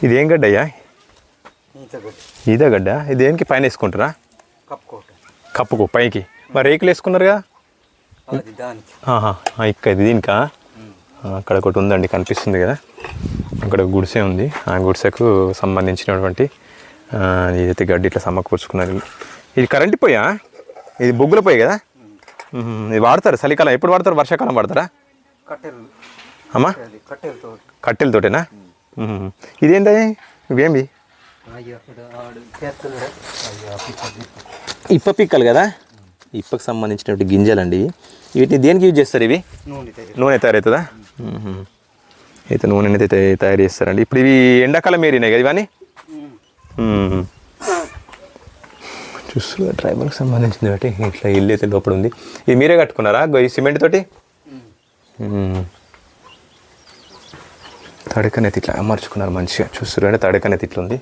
ఇదేం గడ్డ అయ్యా? ఈదగడ్డ. ఇది దేనికి పైన వేసుకుంటారా? కప్పుకు పైకి. మరి రేకులు వేసుకున్నారుగా? ఇక్కడ దీనికా? అక్కడ ఒకటి ఉందండి కనిపిస్తుంది కదా, అక్కడ గుడిసె ఉంది. ఆ గుడిసెకు సంబంధించినటువంటి ఇదైతే గడ్డి ఇట్లా సమకూర్చుకున్నారు. ఇది కరెంటు పొయ్యా? ఇది బొగ్గుల పొయ్యి కదా? ఇది వాడతారు చలికాలం. ఎప్పుడు వాడతారు? వర్షాకాలం వాడతారా అమ్మా? కట్టెలతోటేనా? ఇదేంటి ఇవేమి? ఇప్ప పిక్కలు కదా, ఇప్పకు సంబంధించినటువంటి గింజలండి. వీటిని దేనికి యూజ్ చేస్తారు? ఇవి నూనె తయారవుతుందా? అయితే నూనె అయితే తయారు చేస్తారండి. ఇప్పుడు ఇవి ఎండాకాలం ఏరినాయి కదా ఇవన్నీ. చూస్తున్నా ట్రైబల్కి సంబంధించింది బట్టి ఇట్లా ఇల్లు అయితే లోపల ఉంది. ఇది మీరే కట్టుకున్నారా ఈ సిమెంట్ తోటి? తడకనైతే ఇట్లా అమర్చుకున్నారు మంచిగా. చూస్తున్నారు తడకనైతే ఇట్లా ఉంది.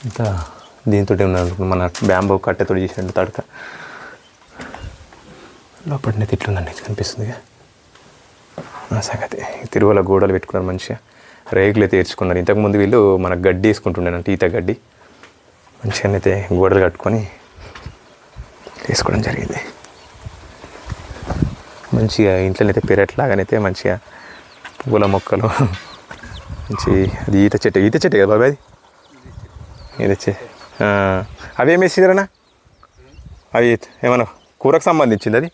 ఇంకా దీంతో ఉన్నారు మన బ్యాంబో కట్టెతో చేసినట్టు తడక. లోపలనైతే ఇట్లుందండి కనిపిస్తుంది. సంగతి తిరువల గోడలు పెట్టుకున్నారు మంచిగా. రేకులు అయితే ఏర్చుకున్నారు. ఇంతకుముందు వీళ్ళు మనకు గడ్డి వేసుకుంటుండేనంట, ఈత గడ్డి. మంచిగా అయితే గోడలు కట్టుకొని వేసుకోవడం జరిగింది. మంచిగా ఇంట్లోనైతే పెరట్లాగానైతే మంచిగా పూల మొక్కలు మంచి. అది ఈత చెట్టు కదా బాబాయ్? అది ఈత అవి ఏమి వేసిరన్నా? అది ఏమన్నా కూరకు సంబంధించింది అది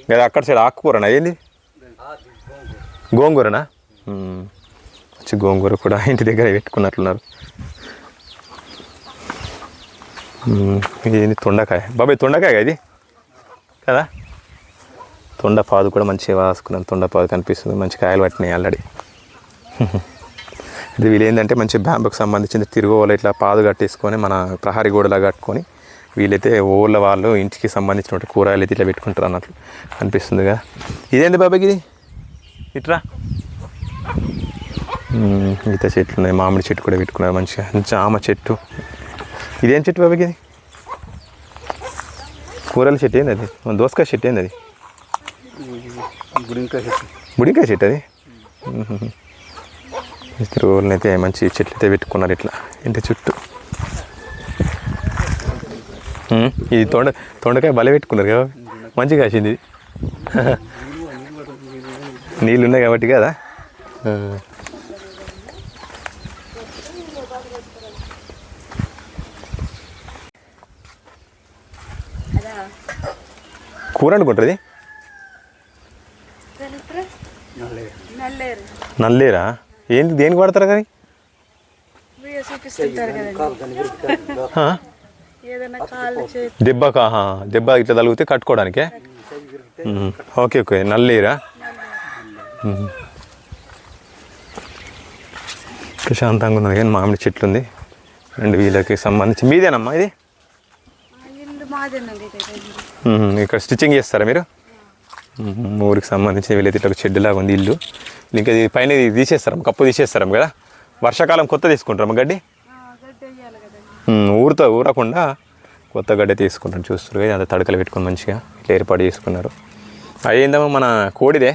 కదా? అక్కడ సైడ్ ఆకుకూరనా ఏంది? గోంగూరనా? మంచి గోంగూర కూడా ఇంటి దగ్గర పెట్టుకున్నట్లున్నారు. ఇది తొండకాయ బాబాయ్, తొండకాయ ఇది కదా? తొండపాదు కూడా మంచిగా వాసుకున్నాను. తొండపాదు కనిపిస్తుంది. మంచి కాయలు పట్టినాయి ఆల్రెడీ. ఇది వీళ్ళు ఏంటంటే మంచి బ్యాంబుకి సంబంధించిన తిరుగువల ఇట్లా పాదు కట్టేసుకొని మన ప్రహారీ గోడలా కట్టుకొని వీళ్ళైతే ఊళ్ళో వాళ్ళు ఇంటికి సంబంధించినటువంటి కూరగాయలు అయితే ఇట్లా పెట్టుకుంటారు అన్నట్లు అనిపిస్తుందిగా. ఇదేంటి బాబాకి ఇది? ఇట్రా ఈత చెట్లు ఉన్నాయి. మామిడి చెట్టు కూడా పెట్టుకున్నారు మంచిగా. జామ చెట్టు. ఇదేం చెట్టు బాబాకి ఇది? కూరల చెట్టు ఏంది అది? దోసకాయ చెట్టు ఏంది అది? బుడింకాయ చెట్టు అది. రోజులైతే అయితే మంచి చెట్లు అయితే పెట్టుకున్నారు ఇట్లా ఇంటి చుట్టూ. ఇది తొండకాయ బల పెట్టుకున్నారు కదా, మంచిగా కాసింది. నీళ్ళు ఉన్నాయి కాబట్టి కదా. కూర అనుకుంటుంది. నల్లేరా? ఏంటి దేనికి వాడతారు కానీ? దెబ్బకా? దెబ్బ ఇట్లా తగిలితే కట్టుకోవడానికే. Okay okay. నల్లేరా? ప్రశాంతంగా ఉన్నది కానీ మామిడి చెట్లు ఉంది. అండ్ వీళ్ళకి సంబంధించి మీదేనమ్మా ఇది? ఇక్కడ స్టిచ్చింగ్ చేస్తారా మీరు? ఊరికి సంబంధించి వీళ్ళైతే ఇట్లా చెడ్డులాగా ఉంది ఇల్లు. ఇంకా పైన తీసేస్తారా? కప్పు తీసేస్తారా కదా? వర్షాకాలం కొత్త తీసుకుంటారమ్మా గడ్డి? ఊరకుండా కొత్త గడ్డి తీసుకుంటారు. చూస్తారు కదా, అంత తడకలు పెట్టుకొని మంచిగా ఇట్లా ఏర్పాటు చేసుకున్నారు. అయ్యిందమ్మా మన కోడిదే.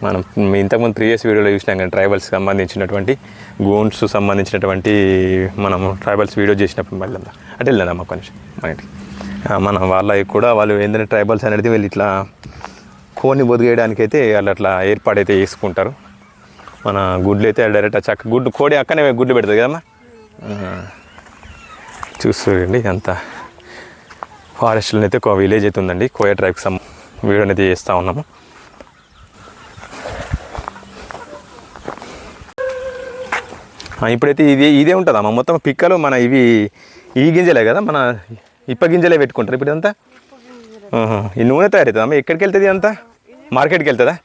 మనం ఇంతకుముందు ప్రీవియస్ వీడియోలో చూసినాం కానీ ట్రైబల్స్ సంబంధించినటువంటి గోన్స్ సంబంధించినటువంటి మనము ట్రైబల్స్ వీడియో చేసినప్పుడు మళ్ళీ అంటే వెళ్ళదమ్మా కొంచెం మనకి మన వాళ్ళకి కూడా వాళ్ళు ఏంటంటే ట్రైబల్స్ అనేది వీళ్ళు ఇట్లా కోడిని బొదిగేయడానికైతే వాళ్ళు అట్లా ఏర్పాటైతే చేసుకుంటారు. మన గుడ్లు అయితే డైరెక్ట్ చక్క గుడ్డు కోడి అక్కనే గుడ్లు పెడుతుంది కదమ్మా. చూస్తుండండి అంత ఫారెస్ట్లో అయితే ఒక విలేజ్ అయితే ఉందండి. కోయ ట్రైబ్కి వీడియో అయితే చేస్తూ ఉన్నాము. ఇప్పుడైతే ఇదే ఉంటుందమ్మా మొత్తం పిక్కలు మన ఇవి ఈ గింజలే కదా, మన ఇప్ప గింజలే పెట్టుకుంటారు ఇప్పుడు అంతా. ఈ నూనె తయారవుతుందమ్మా. ఎక్కడికి వెళ్తుంది అంతా? మార్కెట్కి వెళ్తుందా?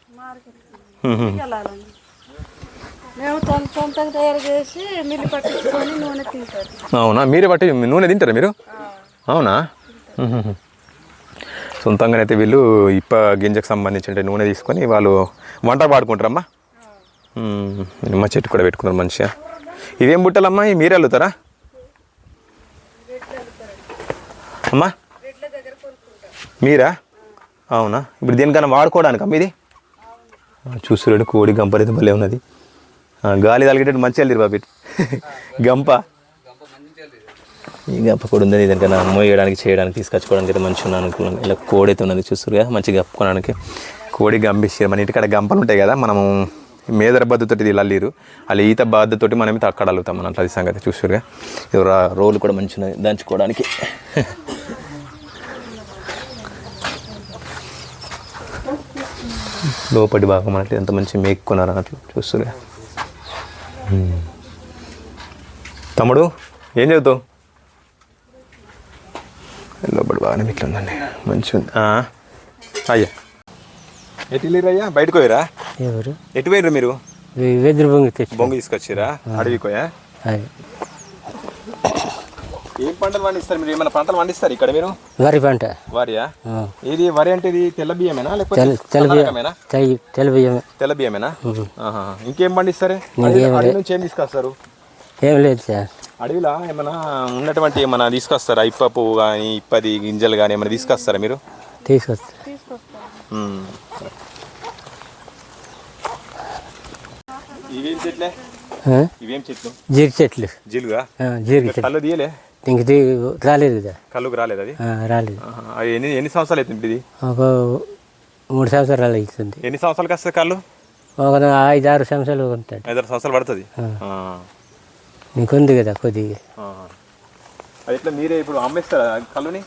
అవునా? మీరే పట్టి నూనె తింటారా మీరు? అవునా? సొంతంగానైతే వీళ్ళు ఇప్ప గింజకు సంబంధించిన నూనె తీసుకొని వాళ్ళు వంట వాడుకుంటారమ్మా. నిమ్మ చెట్టు కూడా పెట్టుకున్నారు మంచిగా. ఇవేం బుట్టలమ్మా? మీరే అల్లుతారా అమ్మా? మీరా? అవునా? ఇప్పుడు దేనికన్నా వాడుకోవడానికి అమ్మ ఇది? చూస్తున్నాడు కోడి గంపలు అయితే భలే ఉన్నది. గాలి తగిలేటట్టు మంచిగా వెళ్ళిరు బాబు గంప ఈ గంప కూడా ఉంది దానికన్నా మోయడానికి చేయడానికి తీసుకొచ్చుకోవడానికి అయితే మంచిగా ఉన్నాను అనుకున్నాను. ఇలా కోడి అయితే ఉన్నది చూస్తురుగా మంచిగా గప్పుకోవడానికి కోడి గంపిస్తారు. మన ఇంటికాడ గంపలు ఉంటాయి కదా, మనము మేదర బద్దతోటి వీళ్ళు అల్లిరు, వాళ్ళు ఈత బాధతోటి మనమైతే అక్కడ అల్లుతాం మనం. అది సంగతి చూస్తురుగా. రోలు కూడా మంచిగా ఉన్నది దంచుకోవడానికి. లోపటి భాగం అన్నట్లు ఎంత మంచి మేక్కున్నారు అన్నట్లు చూస్తురుగా. తమ్ముడు ఏం చదువుతావు? లోపలి బాగానే ఇట్లా ఉందండి, మంచిగా ఉంది. అయ్యా ఎటు వెళ్ళిరు అయ్యా? బయటకు పోయిరా? ఎవరు ఎటు పోయిర్రు మీరు? వెదురు బొంగి తెచ్చి బొంగు తీసుకొచ్చిరా? అడవి కోయా? ఏం పంటలు పండిస్తారు మీరు? ఏమైనా పంటలు పండిస్తారు ఇక్కడ మీరు? వరి పంట. వరియా? ఇది వరి అంటే ఇది తెల్ల బియ్యమేనా లేకపోతే తెల్ల బియ్యమేనా? ఇంకేం పండిస్తారు? అడవి నుంచి ఏం తీసుకొస్తారు? ఏం లేదు సార్. అడవిలో ఏమైనా ఉన్నటువంటి ఏమైనా తీసుకొస్తారా? ఇప్ప పువ్వు కానీ ఇప్పది గింజలు కానీ ఏమైనా తీసుకొస్తారా మీరు? తీసుకొస్తా. ఇవేం చెట్లే? ఇవేం చెట్లు? జీరి చెట్లు. జీలుగా? జీరికి చెట్లు. కళ్ళు తీయలే? ఇంక రాలేదు కదా. కళ్ళుకు రాలేదు అది? రాలేదు. ఎన్ని సంవత్సరాలు అవుతుంది ఇది? ఒక 3 సంవత్సరాలు అవుతుంది. ఎన్ని సంవత్సరాలకి వస్తుంది కళ్ళు? ఒక 5-6 సంవత్సరాలు ఉంటాయి. 5-6 సంవత్సరాలు పడుతుంది. నీకుంది కదా కొద్దిగా. అది ఎట్లా మీరే ఇప్పుడు అమ్మేస్తారా కళ్ళుని?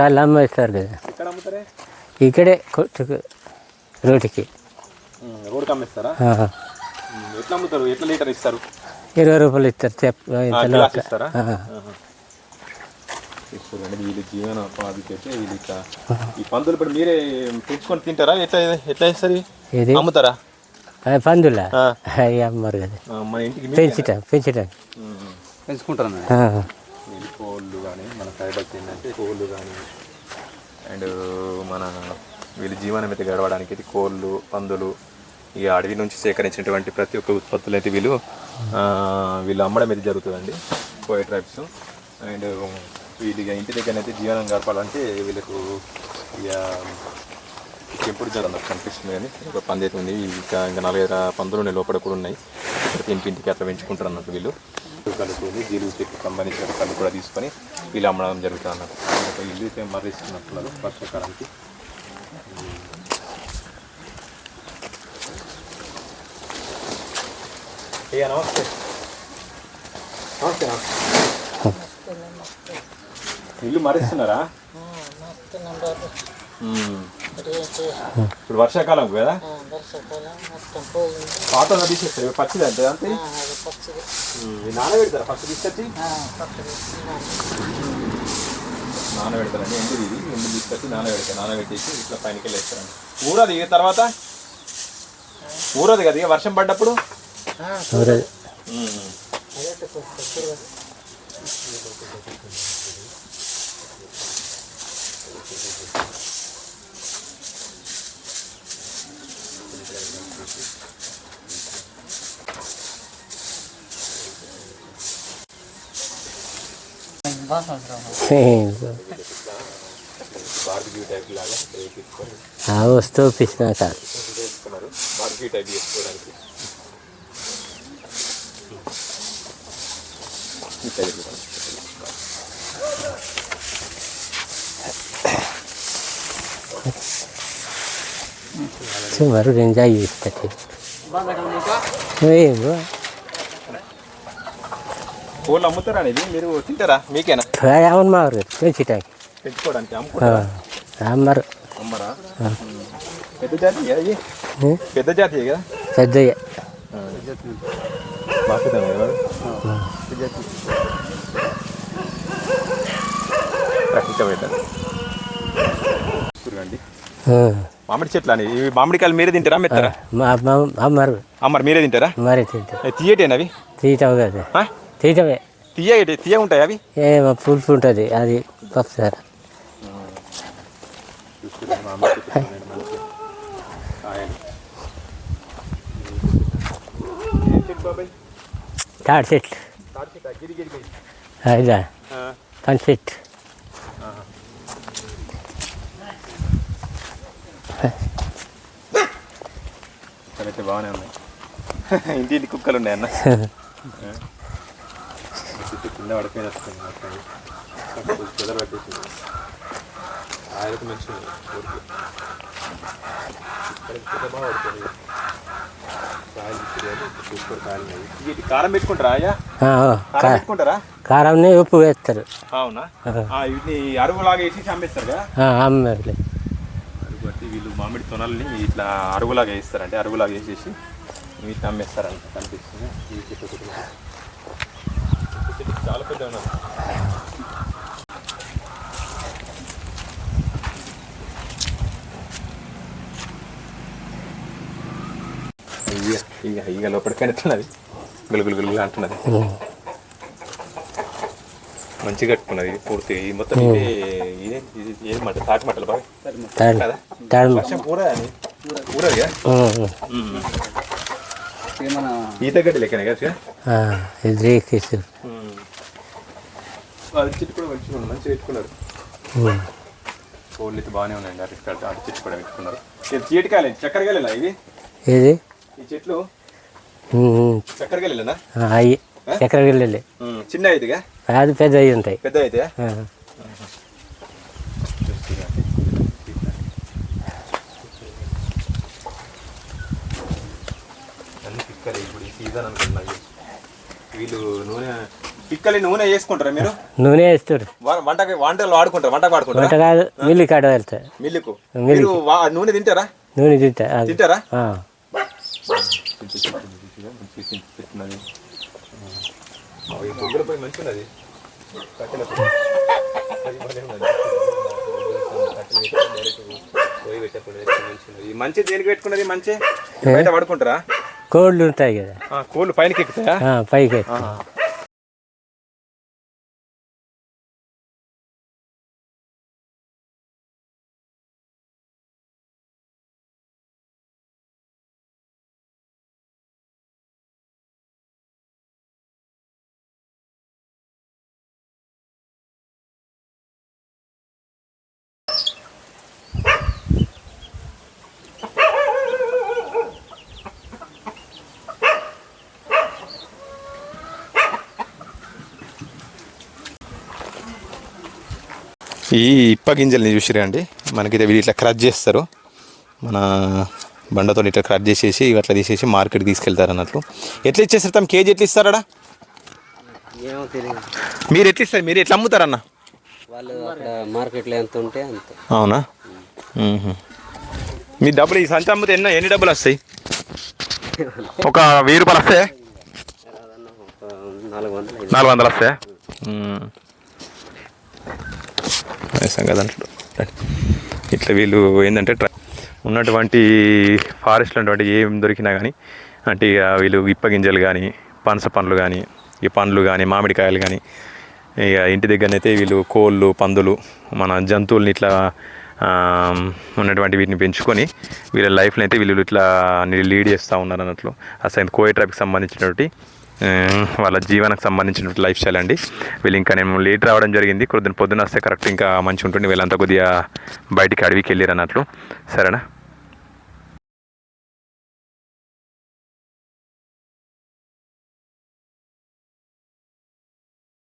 కళ్ళు అమ్మేస్తారు కదా. ఎక్కడ అమ్ముతారే? ఇక్కడే రోడ్డుకి. రోడ్డుకి అమ్మేస్తారా? ఎట్లా అమ్ముతారు? ఎట్లా లీటర్ ఇస్తారు? 20 రూపాయలు ఇస్తారు. ఇస్తారా? వీళ్ళు జీవనోపాధికి అయితే వీళ్ళు ఇట్లా ఈ పందులు ఇప్పుడు మీరే పెంచుకొని తింటారా? ఎట్లా ఎట్లా ఇస్తారు? అమ్ముతారా పందులా? అమ్మరు కదా, మన ఇంటికి పెంచడానికి పెంచుకుంటారు. కోళ్ళు కానీ మన ట్రైబల్స్ ఏంటంటే కోళ్ళు కానీ అండ్ మన వీళ్ళు జీవనం అయితే గడవడానికి అయితే కోళ్ళు, పందులు, ఇక అడవి నుంచి సేకరించినటువంటి ప్రతి ఒక్క ఉత్పత్తులు అయితే వీళ్ళు అమ్మడం అయితే జరుగుతుందండి కోయ ట్రైబ్స్. అండ్ వీళ్ళు ఇక ఇంటి దగ్గర అయితే జీవనం గడపాలంటే వీళ్ళకు ఇక ఎప్పుడు జరగదు కనిపిస్తుంది. కానీ ఒక పంది అయితే ఉంది. ఇంకా 4-5 పందులు ఉన్నాయి లోపల కూడా ఉన్నాయి. ప్రతి ఇంటికి అట్లా పెంచుకుంటారు అన్నట్టు వీళ్ళు. కలుపుకొని జీలుగు చెట్టుకు సంబంధించిన కళ్ళు కూడా తీసుకొని వీళ్ళు అమ్మడం జరుగుతుంది అన్నట్టు. ఒక ఇల్లు అయితే మర్రిస్తున్నట్టున్నారు వర్షాకాలానికి. నమస్తే. నమస్తే. ఇల్లు మరిస్తున్నారా? ఇప్పుడు వర్షాకాలం కదా, పాత తీసేస్తారు. పచ్చిది అంటే అంతే నానబెడతారా? ఫస్ట్ తీసుకొచ్చి నానబెడతారండి. ఎండు తీసుకొచ్చి నానబెట్టేసి ఇట్లా పైనకి వెళ్ళేస్తారండి. ఊరది తర్వాత ఊరది కదా ఇక వర్షం పడ్డప్పుడు. వస్తూ పిచ్చినా కాదు. సుమారు ఎంజాయ్ చేస్తారు. కోళ్ళు అమ్ముతారా? అనేది మీరు తింటారా? మీకేనా? అవును మా పెంచడానికి పెంచుకోవడానికి అమ్మరు. అమ్మరా? పెద్ద జాతి అది? పెద్ద జాతి కదా? పెద్దయ్య మామిడి చెట్లు అని ఇవి మామిడికాయలు మీరే తింటారా? మెత్తరా? అమ్మరు. అమ్మరు మీరే తింటారా? మరే తింటారు. తీయటేనా అవి? తీయటం కదా, తీయటమే. తీయ ఉంటాయి అవి? పులుపు ఉంటుంది అది పప్పు సార్. తాడి చెట్లు అదా పంచ చెట్టు. అయితే బాగానే ఉన్నాయి. ఇంటి కుక్కలు ఉన్నాయన్న కింద పడిపోయిన పట్టేసింది ఆయనకు మంచిగా కారం పెట్టుకుంటారా అయ్యా కారం పెట్టుకుంటారా కారంని ఉప్పు వేస్తారు. అవునా వీటిని అరుగులాగా వేసి అమ్మేస్తారు కదా అమ్మారు బట్టి వీళ్ళు మామిడి తొనల్ని ఇట్లా అరుగులాగా వేస్తారంటే అరుగులాగా వేసేసి వీటిని అమ్మేస్తారంట కనిపిస్తుంది. ఈ చెట్టు చాలా పెద్ద ఉన్నారు. ఇక లోపలికి కనుతున్నది గులుగులు అంటున్నది. మంచిగా కట్టుకున్నది పూర్తి మొత్తం ఇదే ఏమంట తాటి మట్టలు బాగా వర్షం పూరది ఈత గడ్డి లెక్కనే కదా అది చెట్టు కూడా మంచిగా పెట్టుకున్నారు. కోళ్ళు అయితే బాగానే ఉన్నాయండి. అటు చెట్టు కూడా పెట్టుకున్నారు. చీటికాయలు చక్కెరకాయలేనా ఇవి ఏది ఈ చెట్లు చక్కెరకాయలేనా అవి చక్కెరకెళ్ళి చిన్న ఇదిగా అది పెద్ద అవి ఉంటాయి. పెద్ద అయితే అన్ని పిక్కలు ఇప్పుడు ఈ సీజన్ అనుకున్నాయి. వీళ్ళు నూనె వేసుకుంటారా మీరు? నూనె వేస్తారు. వంటలు వాడుకుంటారు. వంట కాదు మిల్లి కాడ వెళ్తాయి. మిల్లుకు మీరు నూనె తింటారా? నూనె తింటారా? మంచిది మంచి దేనికి పెట్టుకున్నది? మంచి బయట పడుకుంటారా? కోళ్ళు ఉంటాయి కదా, కోళ్ళు పైనకి ఎక్కుతాయా? పైకి ఈ ఇప్ప గింజల్ని చూసిరా అండి. మనకి వీళ్ళు ఇట్లా క్రష్ చేస్తారు. మన బండతో ఇట్లా క్రష్ చేసేసి అట్లా తీసేసి మార్కెట్కి తీసుకెళ్తారు అన్నట్లు. ఎట్లా ఇచ్చేస్తారు? తమ కేజీ ఎట్లా ఇస్తారా? మీరు ఎట్లా ఇస్తారు? మీరు ఎట్లా అమ్ముతారన్న? మార్కెట్లో ఎంత ఉంటే అంత. అవునా? మీ డబ్బులు ఈ సంచి అమ్మితే ఎన్ని డబ్బులు వస్తాయి? ఒక 1000 రూపాయలు వస్తాయా? 400 వస్తాయా? సంగతి ఇట్లా వీళ్ళు ఏంటంటే ఉన్నటువంటి ఫారెస్ట్లో ఉన్నటువంటి ఏం దొరికినా కానీ అంటే ఇక వీళ్ళు ఇప్ప గింజలు కానీ పనస పండ్లు కానీ ఈ పండ్లు కానీ మామిడికాయలు కానీ ఇక ఇంటి దగ్గరనైతే వీళ్ళు కోళ్ళు పందులు మన జంతువుల్ని ఇట్లా ఉన్నటువంటి వీటిని పెంచుకొని వీళ్ళ లైఫ్ని అయితే వీళ్ళు ఇట్లా లీడ్ చేస్తూ ఉన్నారు అన్నట్లు. అసలు కోయ ట్రైబ్కి సంబంధించినటువంటి వాళ్ళ జీవనకు సంబంధించినటువంటి లైఫ్ స్టైల్ అండి. వీళ్ళు ఇంకా నేను లేట్ రావడం జరిగింది. పొద్దున వస్తే కరెక్ట్ ఇంకా మంచిగా ఉంటుంది. వీళ్ళంతా కొద్దిగా బయటికి అడవికి వెళ్ళారు అన్నట్లు. సరేనా?